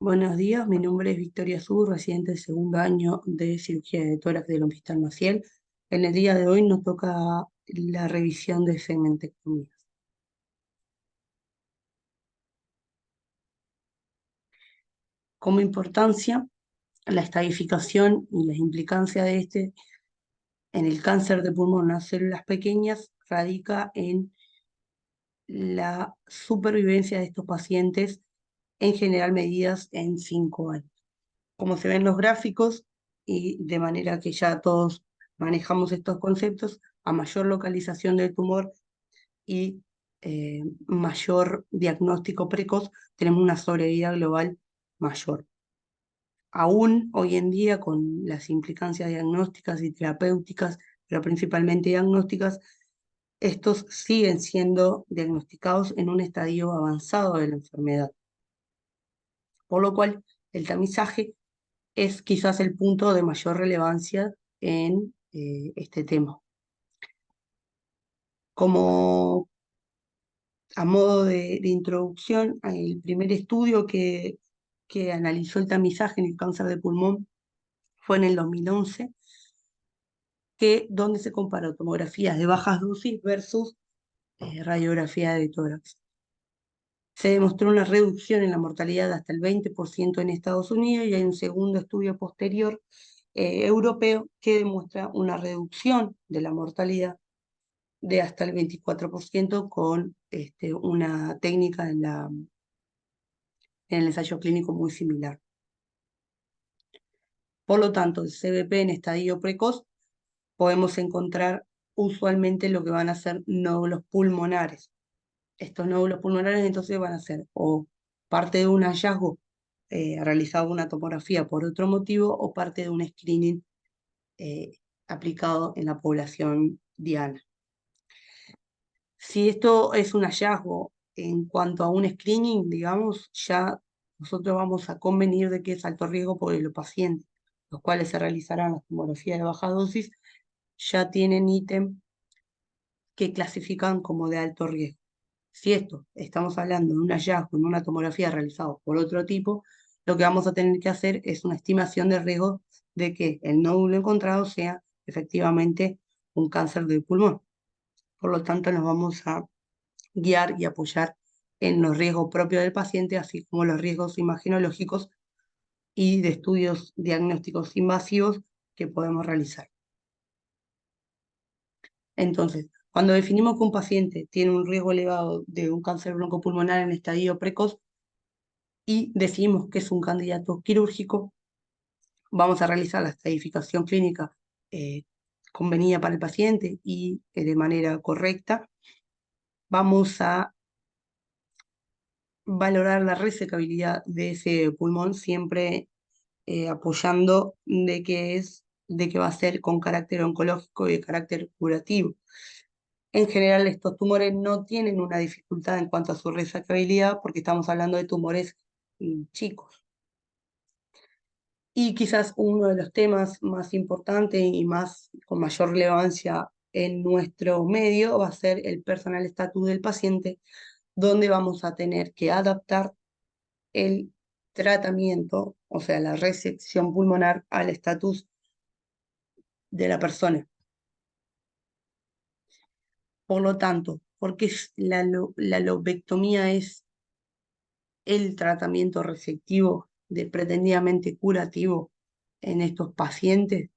Buenos días, mi nombre es Victoria Sur, residente del segundo año de cirugía de tórax del Hospital Maciel. En el día de hoy nos toca la revisión de segmentectomías. Como importancia, la estadificación y las implicancias de este en el cáncer de pulmón en células pequeñas radica en la supervivencia de estos pacientes, en general medidas en 5 años. Como se ven los gráficos, y de manera que ya todos manejamos estos conceptos, a mayor localización del tumor y mayor diagnóstico precoz, tenemos una sobrevida global mayor. Aún hoy en día, con las implicancias diagnósticas y terapéuticas, pero principalmente diagnósticas, estos siguen siendo diagnosticados en un estadio avanzado de la enfermedad, por lo cual el tamizaje es quizás el punto de mayor relevancia en este tema. Como a modo de introducción, el primer estudio que analizó el tamizaje en el cáncer de pulmón fue en el 2011, donde se comparó tomografías de bajas dosis versus radiografía de tórax. Se demostró una reducción en la mortalidad de hasta el 20% en Estados Unidos, y hay un segundo estudio posterior europeo que demuestra una reducción de la mortalidad de hasta el 24% con una técnica en el ensayo clínico muy similar. Por lo tanto, el CBP en estadio precoz podemos encontrar usualmente lo que van a ser nódulos pulmonares. Estos nódulos pulmonares entonces van a ser o parte de un hallazgo realizado una tomografía por otro motivo, o parte de un screening aplicado en la población diana. Si esto es un hallazgo en cuanto a un screening, digamos, ya nosotros vamos a convenir de que es alto riesgo, porque los pacientes, los cuales se realizarán las tomografías de baja dosis, ya tienen ítem que clasifican como de alto riesgo. Si esto estamos hablando de un hallazgo en una tomografía realizada por otro tipo, lo que vamos a tener que hacer es una estimación de riesgo de que el nódulo encontrado sea efectivamente un cáncer de pulmón. Por lo tanto, nos vamos a guiar y apoyar en los riesgos propios del paciente, así como los riesgos imagenológicos y de estudios diagnósticos invasivos que podemos realizar. Entonces, cuando definimos que un paciente tiene un riesgo elevado de un cáncer broncopulmonar en estadio precoz y decidimos que es un candidato quirúrgico, vamos a realizar la estadificación clínica convenida para el paciente y de manera correcta. Vamos a valorar la resecabilidad de ese pulmón, siempre apoyando de que va a ser con carácter oncológico y de carácter curativo. En general, estos tumores no tienen una dificultad en cuanto a su resecabilidad, porque estamos hablando de tumores chicos. Y quizás uno de los temas más importantes y con mayor relevancia en nuestro medio va a ser el personal estatus del paciente, donde vamos a tener que adaptar el tratamiento, o sea, la resección pulmonar, al estatus de la persona. Por lo tanto, porque la lobectomía es el tratamiento resectivo pretendidamente curativo en estos pacientes.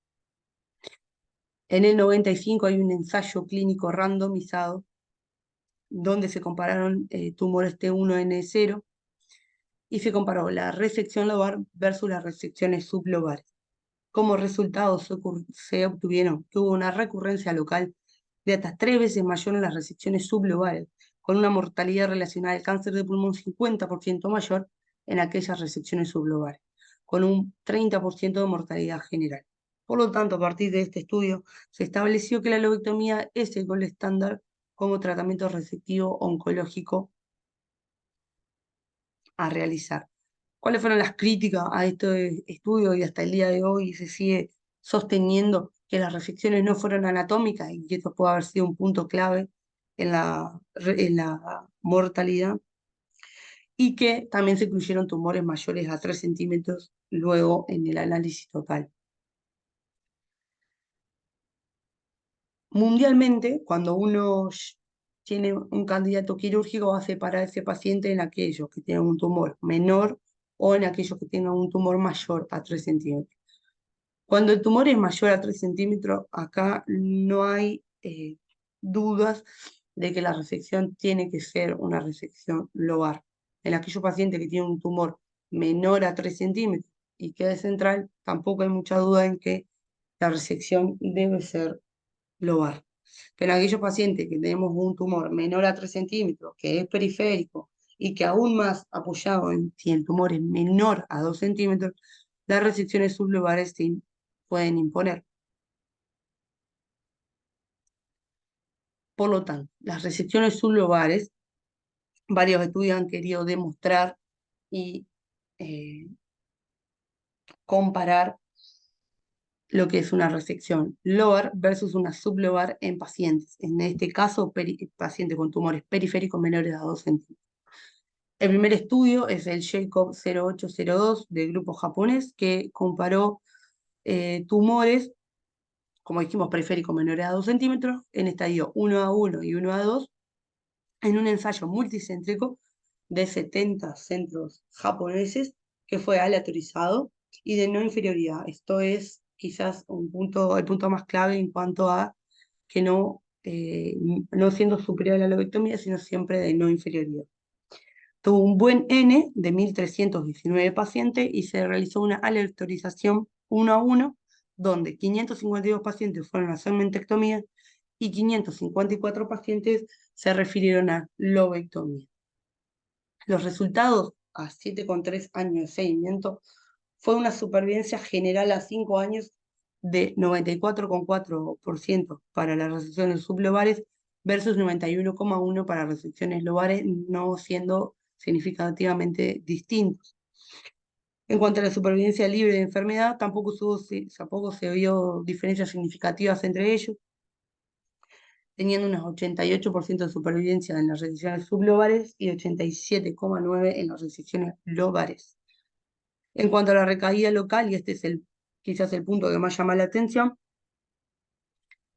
En el 95 hay un ensayo clínico randomizado donde se compararon tumores T1N0 y se comparó la resección lobar versus las resecciones sublobares. Como resultado se obtuvieron que hubo una recurrencia local de hasta 3 veces mayor en las resecciones sublobales, con una mortalidad relacionada al cáncer de pulmón 50% mayor en aquellas resecciones sublobales, con un 30% de mortalidad general. Por lo tanto, a partir de este estudio, se estableció que la lobectomía es el gold estándar como tratamiento resectivo oncológico a realizar. ¿Cuáles fueron las críticas a este estudio? Y hasta el día de hoy se sigue sosteniendo que las resecciones no fueron anatómicas y que esto puede haber sido un punto clave en la mortalidad. y que también se incluyeron tumores mayores a 3 centímetros luego en el análisis total. Mundialmente, cuando uno tiene un candidato quirúrgico, va a separar a ese paciente en aquellos que tienen un tumor menor o en aquellos que tengan un tumor mayor a 3 centímetros. Cuando el tumor es mayor a 3 centímetros, acá no hay dudas de que la resección tiene que ser una resección lobar. En aquellos pacientes que tienen un tumor menor a 3 centímetros y que es central, tampoco hay mucha duda en que la resección debe ser lobar. Pero en aquellos pacientes que tenemos un tumor menor a 3 centímetros, que es periférico y que aún más apoyado en si el tumor es menor a 2 centímetros, las resecciones sublobares se pueden imponer. Por lo tanto, las resecciones sublobares, varios estudios han querido demostrar y eh, comparar lo que es una resección lobar versus una sublobar en pacientes. En este caso, pacientes con tumores periféricos menores a 2 centímetros. El primer estudio es el Jacob 0802 del grupo japonés que comparó tumores, como dijimos, periféricos menores a 2 centímetros en estadio 1A1 y 1A2 en un ensayo multicéntrico de 70 centros japoneses que fue aleatorizado y de no inferioridad. Esto es quizás el punto más clave en cuanto a que no siendo superior a la lobectomía, sino siempre de no inferioridad. Tuvo un buen N de 1.319 pacientes y se realizó una aleatorización 1 a 1, donde 552 pacientes fueron a hacer mentectomía y 554 pacientes se refirieron a lobectomía. Los resultados a 7,3 años de seguimiento fue una supervivencia general a 5 años de 94,4% para las resecciones sublobares versus 91,1% para resecciones lobares, no siendo significativamente distintos. En cuanto a la supervivencia libre de enfermedad, tampoco se vio diferencias significativas entre ellos, teniendo unos 88% de supervivencia en las resecciones sublobares y 87,9% en las resecciones lobares. En cuanto a la recaída local, y este es quizás el punto que más llama la atención,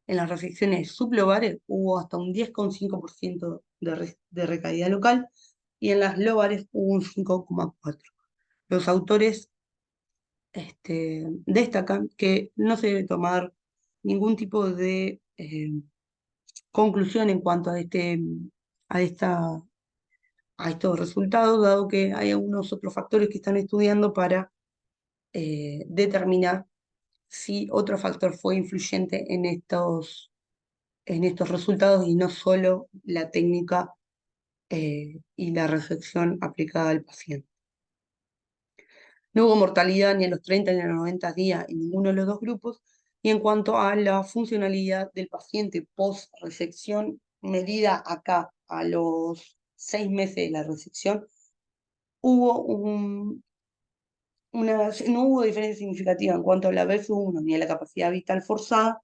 en las resecciones sublobares hubo hasta un 10,5% de recaída local y en las lobares hubo un 5,4%. Los autores destacan que no se debe tomar ningún tipo de conclusión en cuanto a, esta, a estos resultados, dado que hay algunos otros factores que están estudiando para determinar si otro factor fue influyente en estos resultados y no solo la técnica y la resección aplicada al paciente. No hubo mortalidad ni a los 30 ni a los 90 días en ninguno de los dos grupos. Y en cuanto a la funcionalidad del paciente post-resección, medida acá a los 6 meses de la resección, no hubo diferencia significativa en cuanto a la BF1 ni a la capacidad vital forzada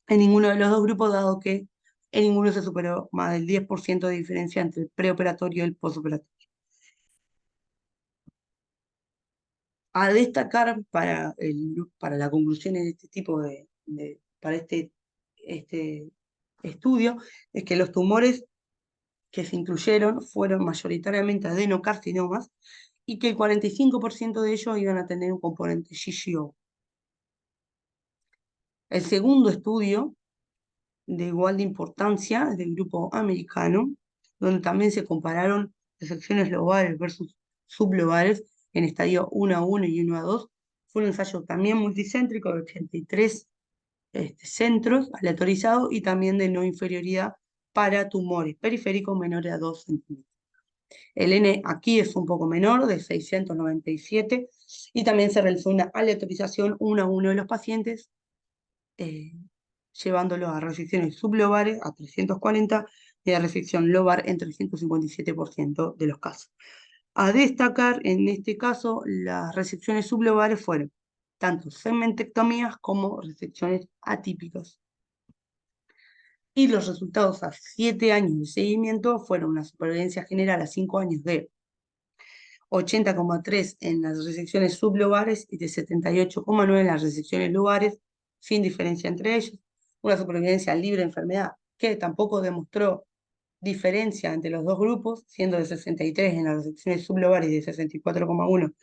en ninguno de los dos grupos, dado que en ninguno se superó más del 10% de diferencia entre el preoperatorio y el postoperatorio. A destacar para las conclusiones de este tipo para este estudio, es que los tumores que se incluyeron fueron mayoritariamente adenocarcinomas y que el 45% de ellos iban a tener un componente GGO. El segundo estudio, de igual de importancia, es del grupo americano, donde también se compararon resecciones lobales versus sublobales en estadio 1A1 y 1A2. Fue un ensayo también multicéntrico de 83 centros aleatorizados y también de no inferioridad para tumores periféricos menores a 2 centímetros. El N aquí es un poco menor, de 697, y también se realizó una aleatorización 1 a 1 de los pacientes, llevándolo a resecciones sublobares a 340 y a resección lobar en 357% de los casos. A destacar, en este caso, las resecciones sublobares fueron tanto segmentectomías como resecciones atípicas. Y los resultados a 7 años de seguimiento fueron una supervivencia general a 5 años de 80,3 en las resecciones sublobares y de 78,9 en las resecciones lobares, sin diferencia entre ellos. Una supervivencia libre de enfermedad que tampoco demostró diferencia entre los dos grupos, siendo de 63 en las resecciones sublobares y de 64,1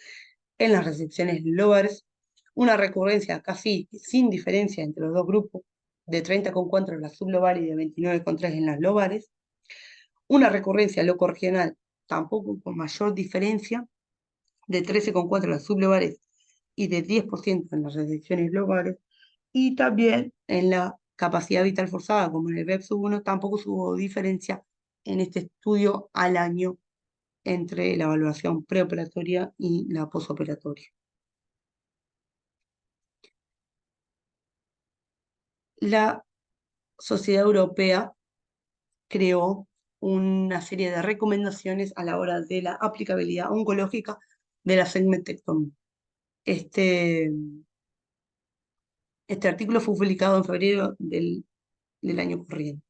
en las resecciones lobares. Una recurrencia casi sin diferencia entre los dos grupos, de 30,4 en las sublobares y de 29,3 en las lobares. Una recurrencia locorregional tampoco con mayor diferencia, de 13,4 en las sublobares y de 10% en las resecciones lobares. Y también en la capacidad vital forzada, como en el BEP-1, tampoco hubo diferencia en este estudio al año entre la evaluación preoperatoria y la posoperatoria. La Sociedad Europea creó una serie de recomendaciones a la hora de la aplicabilidad oncológica de la segmentectomía. Este artículo fue publicado en febrero del año corriente.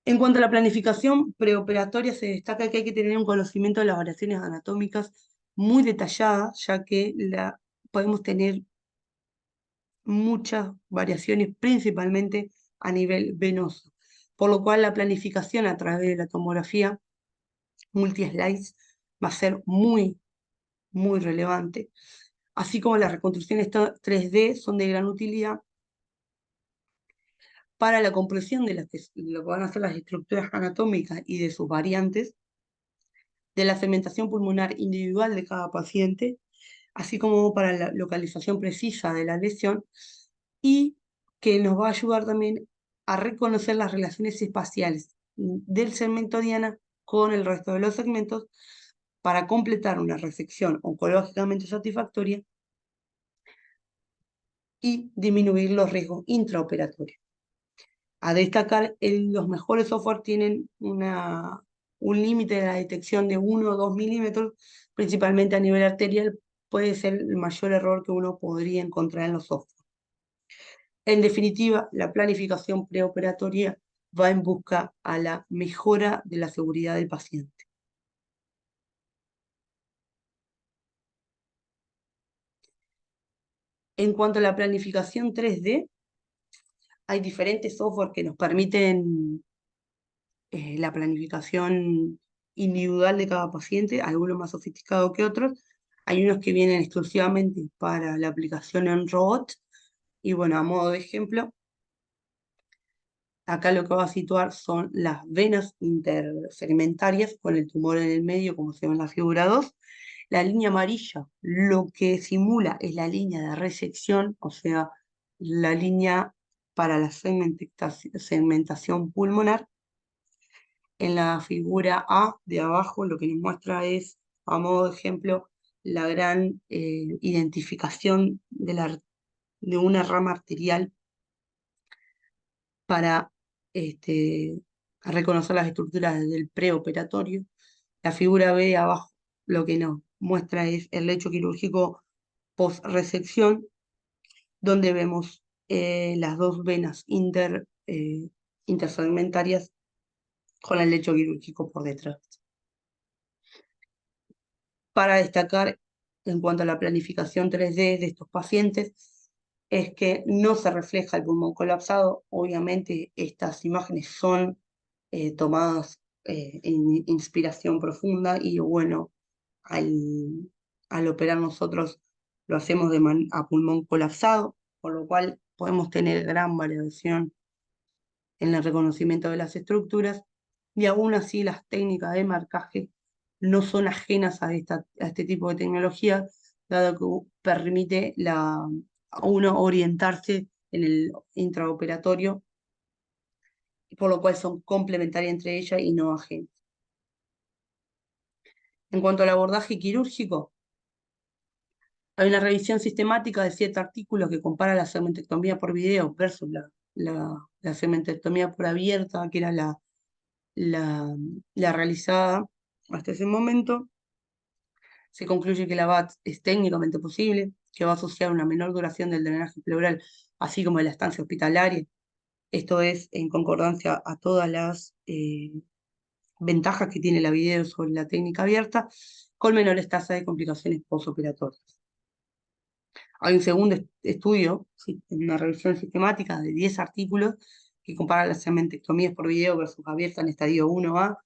En cuanto a la planificación preoperatoria, se destaca que hay que tener un conocimiento de las variaciones anatómicas muy detallada, ya que podemos tener muchas variaciones, principalmente a nivel venoso, por lo cual la planificación a través de la tomografía multi-slice va a ser muy, muy relevante, así como las reconstrucciones 3D son de gran utilidad para la comprensión de lo que van a ser las estructuras anatómicas y de sus variantes, de la segmentación pulmonar individual de cada paciente, así como para la localización precisa de la lesión, y que nos va a ayudar también a reconocer las relaciones espaciales del segmento diana con el resto de los segmentos para completar una resección oncológicamente satisfactoria y disminuir los riesgos intraoperatorios. A destacar, los mejores software tienen un límite de la detección de 1 o 2 milímetros, principalmente a nivel arterial, puede ser el mayor error que uno podría encontrar en los software. En definitiva, la planificación preoperatoria va en busca a la mejora de la seguridad del paciente. En cuanto a la planificación 3D, hay diferentes software que nos permiten la planificación individual de cada paciente, algunos más sofisticados que otros. Hay unos que vienen exclusivamente para la aplicación en robot. Y bueno, a modo de ejemplo, acá lo que va a situar son las venas intersegmentarias con el tumor en el medio, como se ve en la figura 2. La línea amarilla lo que simula es la línea de resección, o sea, la línea para la segmentación pulmonar. En la figura A de abajo lo que nos muestra es, a modo de ejemplo, la gran identificación de una rama arterial para reconocer las estructuras del preoperatorio. La figura B de abajo lo que nos muestra es el lecho quirúrgico post-resección, donde vemos las dos venas intersegmentarias con el lecho quirúrgico por detrás. Para destacar en cuanto a la planificación 3D de estos pacientes, es que no se refleja el pulmón colapsado. Obviamente estas imágenes son tomadas en inspiración profunda y bueno, al operar nosotros lo hacemos a pulmón colapsado, por lo cual podemos tener gran variación en el reconocimiento de las estructuras y aún así las técnicas de marcaje no son ajenas a este tipo de tecnología, dado que permite a uno orientarse en el intraoperatorio, por lo cual son complementarias entre ellas y no ajenas. En cuanto al abordaje quirúrgico, hay una revisión sistemática de 7 artículos que compara la segmentectomía por video versus la segmentectomía por abierta, que era la realizada hasta ese momento. Se concluye que la VAT es técnicamente posible, que va a asociar una menor duración del drenaje pleural, así como de la estancia hospitalaria. Esto es en concordancia a todas las ventajas que tiene la video sobre la técnica abierta, con menores tasas de complicaciones postoperatorias. Hay un segundo estudio, ¿sí?, en una revisión sistemática de 10 artículos que compara las segmentectomías por video versus abierta en estadio 1A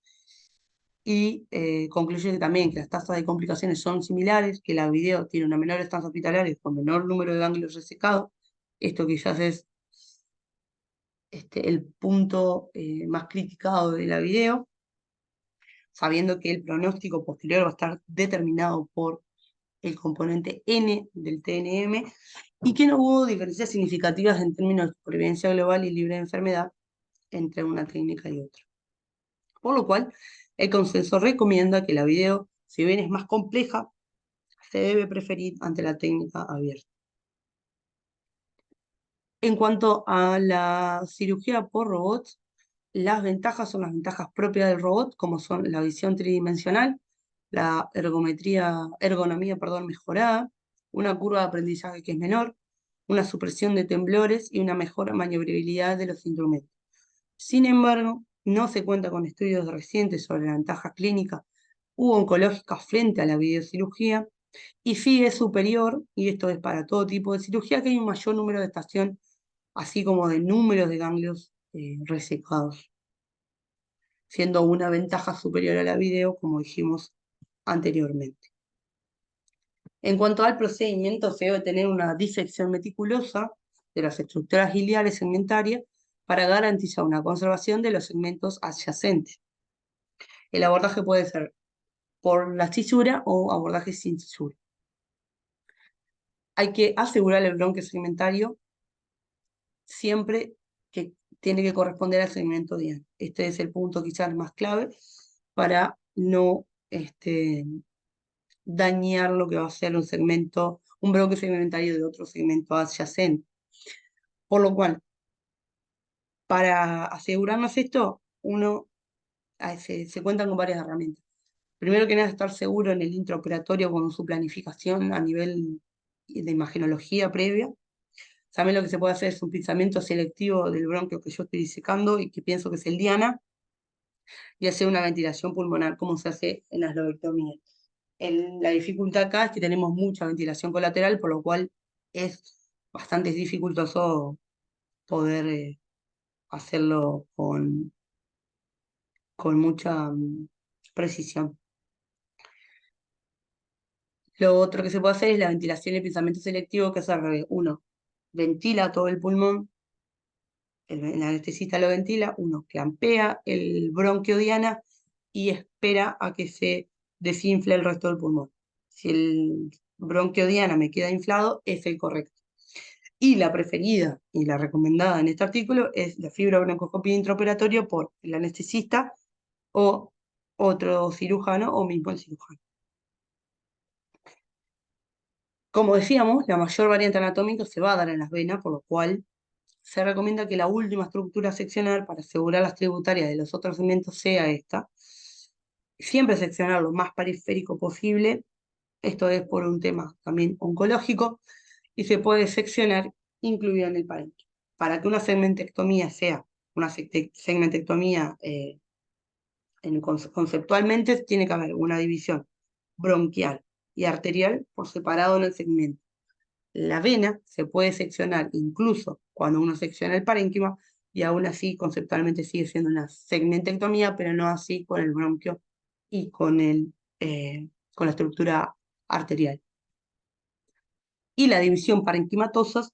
y concluye que también que las tasas de complicaciones son similares, que la video tiene una menor estancia hospitalaria con menor número de ganglios resecados. Esto quizás es el punto más criticado de la video, sabiendo que el pronóstico posterior va a estar determinado por el componente N del TNM y que no hubo diferencias significativas en términos de supervivencia global y libre de enfermedad entre una técnica y otra. Por lo cual, el consenso recomienda que la video, si bien es más compleja, se debe preferir ante la técnica abierta. En cuanto a la cirugía por robots, las ventajas son las ventajas propias del robot, como son la visión tridimensional, la ergonomía mejorada, una curva de aprendizaje que es menor, una supresión de temblores y una mejor maniobrabilidad de los instrumentos. Sin embargo, no se cuenta con estudios recientes sobre la ventaja clínica u oncológica frente a la videocirugía, y sí es superior, y esto es para todo tipo de cirugía, que hay un mayor número de estación, así como de números de ganglios resecados, siendo una ventaja superior a la video, como dijimos anteriormente. En cuanto al procedimiento, se debe tener una disección meticulosa de las estructuras iliares segmentarias para garantizar una conservación de los segmentos adyacentes. El abordaje puede ser por la cisura o abordaje sin cisura. Hay que asegurar el bronquio segmentario siempre que tiene que corresponder al segmento diana. Este es el punto quizás más clave para no dañar lo que va a ser un bronquio segmentario de otro segmento adyacente. Por lo cual, para asegurarnos esto, se cuentan con varias herramientas. Primero que nada, estar seguro en el intraoperatorio con su planificación a nivel de imagenología previa. También lo que se puede hacer es un pinzamiento selectivo del bronquio que yo estoy disecando y que pienso que es el diana, y hacer una ventilación pulmonar como se hace en las lobectomías. La dificultad acá es que tenemos mucha ventilación colateral, por lo cual es bastante dificultoso poder hacerlo con mucha precisión. Lo otro que se puede hacer es la ventilación y el pensamiento selectivo, que es al revés. Uno ventila todo el pulmón, el anestesista lo ventila, uno clampea el bronquio diana y espera a que se desinfle el resto del pulmón. Si el bronquio diana me queda inflado, es el correcto. Y la preferida y la recomendada en este artículo es la fibrobroncoscopía intraoperatoria por el anestesista o otro cirujano o mismo el cirujano. Como decíamos, la mayor variante anatómica se va a dar en las venas, por lo cual se recomienda que la última estructura a seccionar para asegurar las tributarias de los otros segmentos sea esta. Siempre seccionar lo más periférico posible, esto es por un tema también oncológico, y se puede seccionar incluido en el parénquima. Para que una segmentectomía sea una segmentectomía conceptualmente, tiene que haber una división bronquial y arterial por separado en el segmento. La vena se puede seccionar incluso cuando uno secciona el parénquima, y aún así conceptualmente sigue siendo una segmentectomía, pero no así con el bronquio y con la estructura arterial. Y la división parenquimatosa,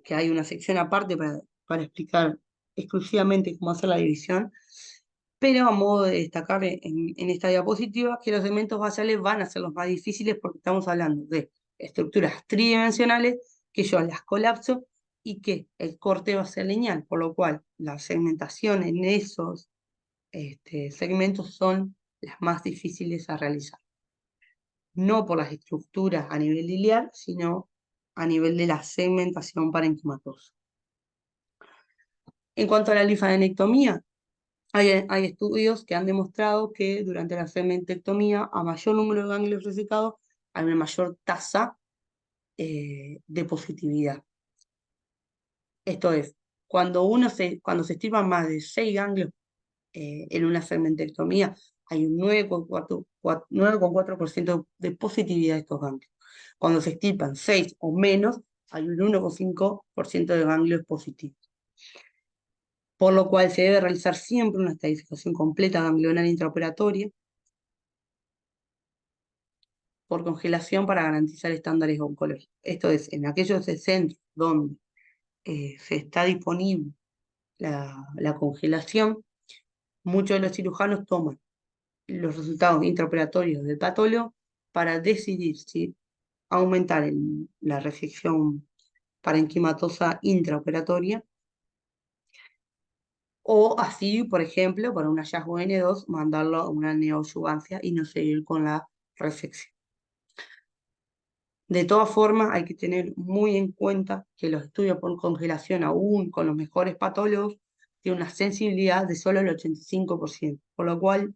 que hay una sección aparte para explicar exclusivamente cómo hacer la división, pero a modo de destacar en esta diapositiva que los segmentos basales van a ser los más difíciles porque estamos hablando de estructuras tridimensionales que yo las colapso y que el corte va a ser lineal, por lo cual la segmentación en esos segmentos son las más difíciles a realizar. No por las estructuras a nivel iliar, sino a nivel de la segmentación parenquimatosa. En cuanto a la linfadenectomía, hay estudios que han demostrado que durante la segmentectomía, a mayor número de ganglios resecados, hay una mayor tasa de positividad. Esto es, cuando se estima más de 6 ganglios en una segmentectomía, hay un 9,4% de positividad de estos ganglios. Cuando se extirpan 6 o menos, hay un 1,5% de ganglios positivos. Por lo cual se debe realizar siempre una estadificación completa ganglionar intraoperatoria por congelación para garantizar estándares oncológicos. Esto es, en aquellos centros donde se está disponible la congelación, muchos de los cirujanos toman los resultados intraoperatorios del patólogo para decidir si aumentar la resección parenquimatosa intraoperatoria o así, por ejemplo, para un hallazgo N2, mandarlo a una neoadyuvancia y no seguir con la resección. De todas formas, hay que tener muy en cuenta que los estudios por congelación, aún con los mejores patólogos, tienen una sensibilidad de solo el 85%, por lo cual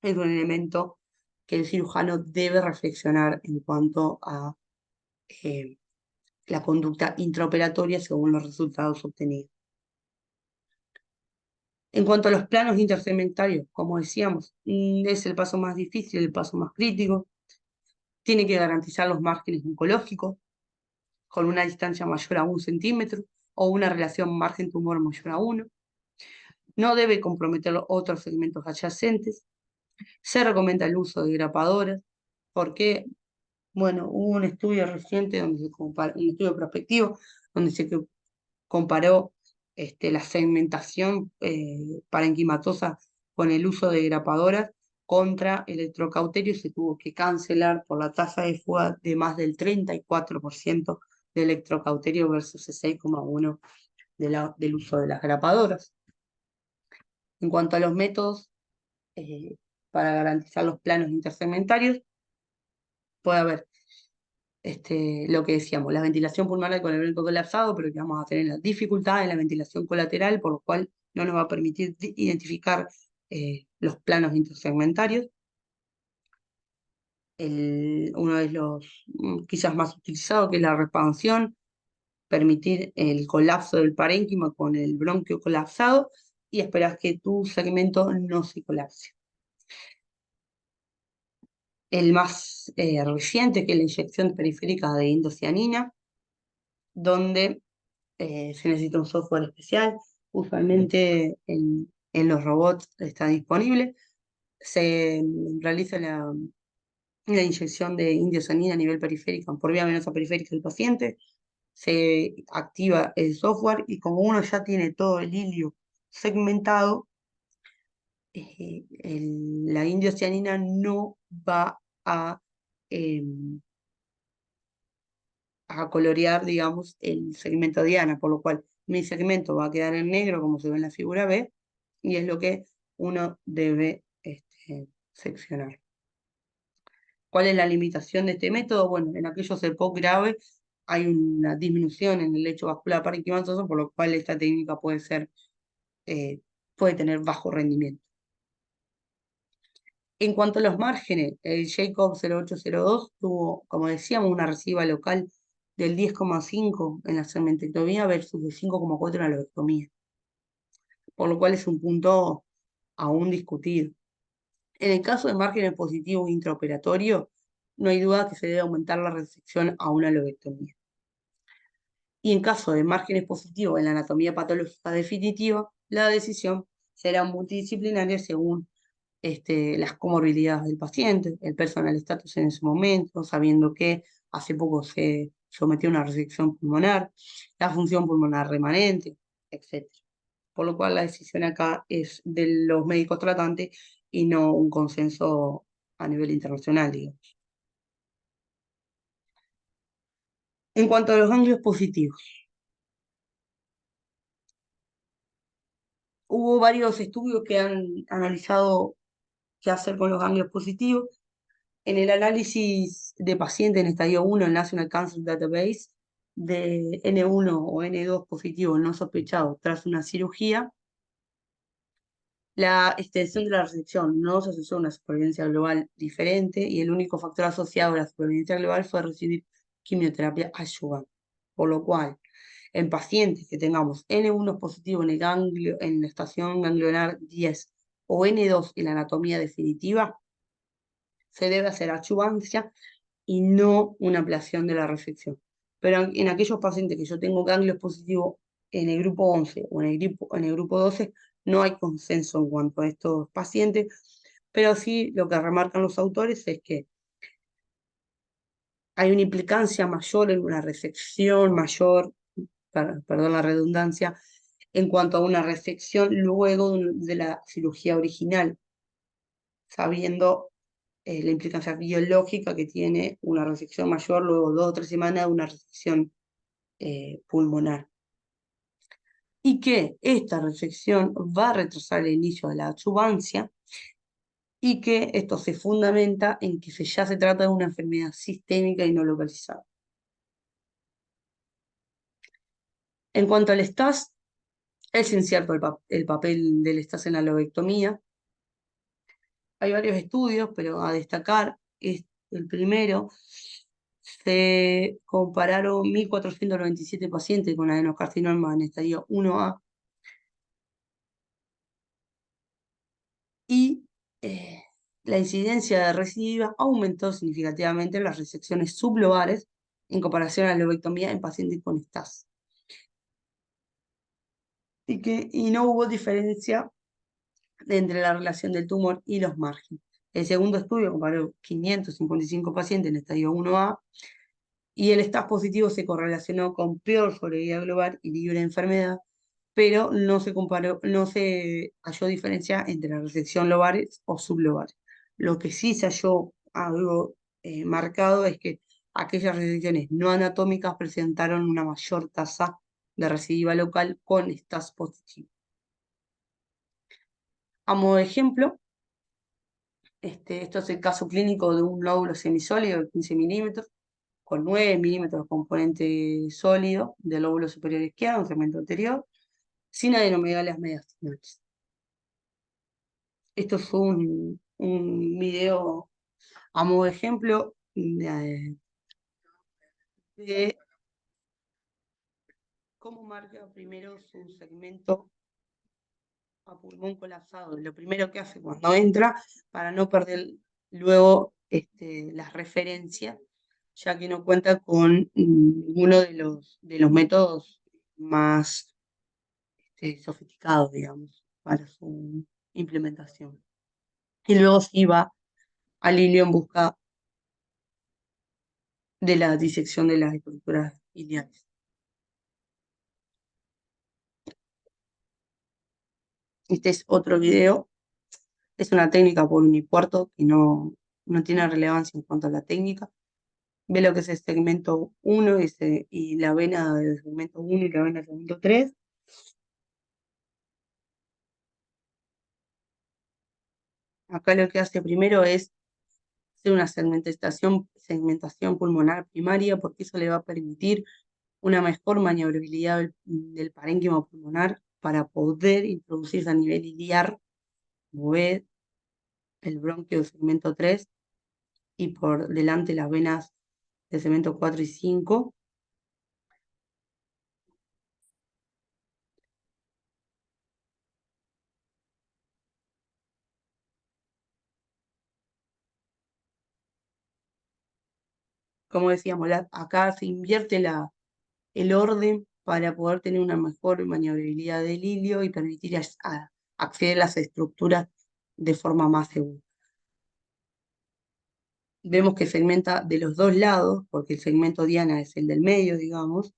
es un elemento que el cirujano debe reflexionar en cuanto a eh, la conducta intraoperatoria según los resultados obtenidos. En cuanto a los planos intersegmentarios, como decíamos, es el paso más difícil, el paso más crítico. Tiene que garantizar los márgenes oncológicos con una distancia mayor a 1 centímetro o una relación margen-tumor mayor a 1. No debe comprometer otros segmentos adyacentes. Se recomienda el uso de grapadoras porque, bueno, hubo un estudio reciente donde se comparó, un estudio prospectivo, donde se comparó la segmentación parenquimatosa con el uso de grapadoras contra electrocauterio. Se tuvo que cancelar por la tasa de fuga de más del 34% de electrocauterio versus el 6,1% del uso de las grapadoras. En cuanto a los métodos para garantizar los planos intersegmentarios, puede haber lo que decíamos, la ventilación pulmonar con el bronco colapsado, pero que vamos a tener la dificultad en la ventilación colateral, por lo cual no nos va a permitir identificar los planos intersegmentarios. Uno de los quizás más utilizados, que es la expansión, permitir el colapso del parénquima con el bronquio colapsado y esperar que tu segmento no se colapse. El más reciente, que es la inyección periférica de indocianina, donde se necesita un software especial. Usualmente en los robots está disponible. Se realiza la inyección de indocianina a nivel periférico, por vía venosa periférica del paciente. Se activa el software y como uno ya tiene todo el hilio segmentado, la indocianina no va a colorear, digamos, el segmento diana, por lo cual mi segmento va a quedar en negro, como se ve en la figura B, y es lo que uno debe seccionar. ¿Cuál es la limitación de este método? Bueno, en aquellos EPOC grave hay una disminución en el lecho vascular parenquimatoso, por lo cual esta técnica puede tener bajo rendimiento. En cuanto a los márgenes, el Jacob 0802 tuvo, como decíamos, una reciba local del 10,5 en la segmentectomía versus de 5,4 en la lobectomía, por lo cual es un punto aún discutido. En el caso de márgenes positivos intraoperatorios, no hay duda que se debe aumentar la resección a una lobectomía. Y en caso de márgenes positivos en la anatomía patológica definitiva, la decisión será multidisciplinaria según las comorbilidades del paciente, el personal status en ese momento, sabiendo que hace poco se sometió a una resección pulmonar, la función pulmonar remanente, etc. Por lo cual la decisión acá es de los médicos tratantes y no un consenso a nivel internacional, digamos. En cuanto a los ganglios positivos, hubo varios estudios que han analizado qué hacer con los ganglios positivos. En el análisis de pacientes en estadio 1 en National Cancer Database de N1 o N2 positivo no sospechado tras una cirugía, la extensión de la resección no se asoció a una supervivencia global diferente y el único factor asociado a la supervivencia global fue recibir quimioterapia adyuvante. Por lo cual, en pacientes que tengamos N1 positivo en la estación ganglionar 10 o N2 en la anatomía definitiva, se debe hacer adyuvancia y no una ablación de la resección. Pero en aquellos pacientes que yo tengo ganglios positivos en el grupo 11 o en el grupo 12, no hay consenso en cuanto a estos pacientes, pero sí lo que remarcan los autores es que hay una implicancia mayor en una resección mayor, perdón la redundancia, en cuanto a una resección luego de la cirugía original, sabiendo la implicancia biológica que tiene una resección mayor luego 2 o 3 semanas de una resección pulmonar. Y que esta resección va a retrasar el inicio de la adyuvancia y que esto se fundamenta en que ya se trata de una enfermedad sistémica y no localizada. En cuanto al STAS, es incierto el papel del STAS en la lobectomía. Hay varios estudios, pero a destacar es el primero. Se compararon 1.497 pacientes con adenocarcinoma en estadio 1A y la incidencia de recidiva aumentó significativamente en las resecciones sublobares en comparación a la lobectomía en pacientes con STAS. Y no hubo diferencia entre la relación del tumor y los márgenes. El segundo estudio comparó 555 pacientes en estadio 1A y el STAS positivo se correlacionó con peor sobrevida global y libre de enfermedad, pero no se comparó, no se halló diferencia entre la resección lobares o sublobares. Lo que sí se halló algo marcado es que aquellas resecciones no anatómicas presentaron una mayor tasa de recidiva local con STAS positivo. A modo de ejemplo, esto es el caso clínico de un lóbulo semisólido de 15 milímetros, con 9 milímetros de componente sólido del lóbulo superior izquierdo, un segmento anterior, sin adenomegalias mediastinales. Esto es un video a modo de ejemplo de cómo marca primero su segmento a pulmón colapsado. Lo primero que hace cuando entra, para no perder luego las referencias, ya que no cuenta con ninguno de los métodos más sofisticados, digamos, para su implementación. Y luego sí va al hilio en busca de la disección de las estructuras iliares. Este es otro video. Es una técnica por unipuerto que no tiene relevancia en cuanto a la técnica. Ve lo que es el segmento 1 y la vena del segmento 1 y la vena del segmento 3. Acá lo que hace primero es hacer una segmentación pulmonar primaria, porque eso le va a permitir una mejor maniobrabilidad del parénquima pulmonar para poder introducirse a nivel iliar, mover el bronquio del segmento 3 y por delante las venas del segmento 4 y 5. Como decíamos, acá se invierte el orden para poder tener una mejor maniobrabilidad del hilio y permitir acceder a las estructuras de forma más segura. Vemos que segmenta de los dos lados, porque el segmento diana es el del medio, digamos.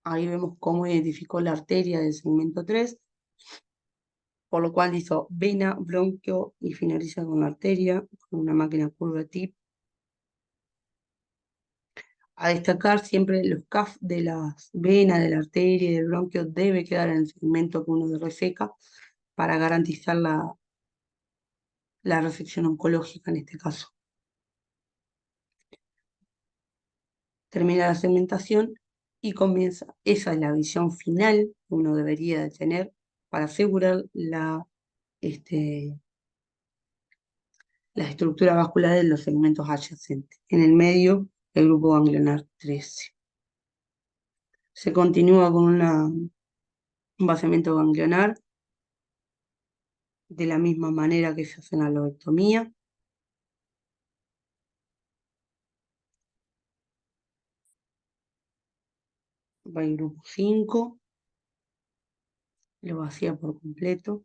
Ahí vemos cómo identificó la arteria del segmento 3, por lo cual hizo vena, bronquio y finaliza con la arteria, con una máquina curva tip. A destacar siempre los CAF de las venas, de la arteria y del bronquio debe quedar en el segmento que uno reseca para garantizar la resección oncológica en este caso. Termina la segmentación y comienza, esa es la visión final que uno debería de tener para asegurar la estructura vascular de los segmentos adyacentes. En el medio, el grupo ganglionar 13. Se continúa con un vaciamiento ganglionar de la misma manera que se hace en la lobectomía. Va el grupo 5, lo vacía por completo.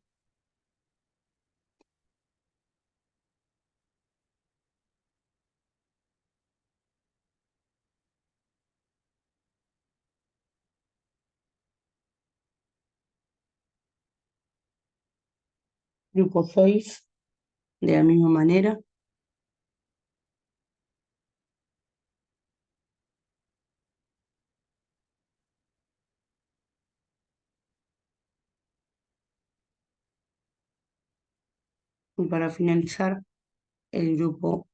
Grupo 6, de la misma manera. Y para finalizar, el grupo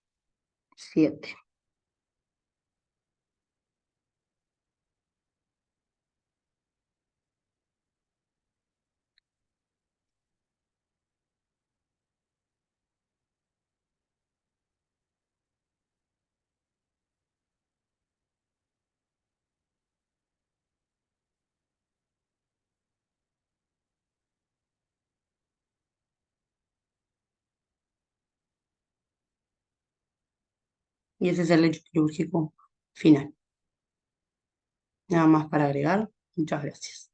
7. Y ese es el hecho quirúrgico final. Nada más para agregar. Muchas gracias.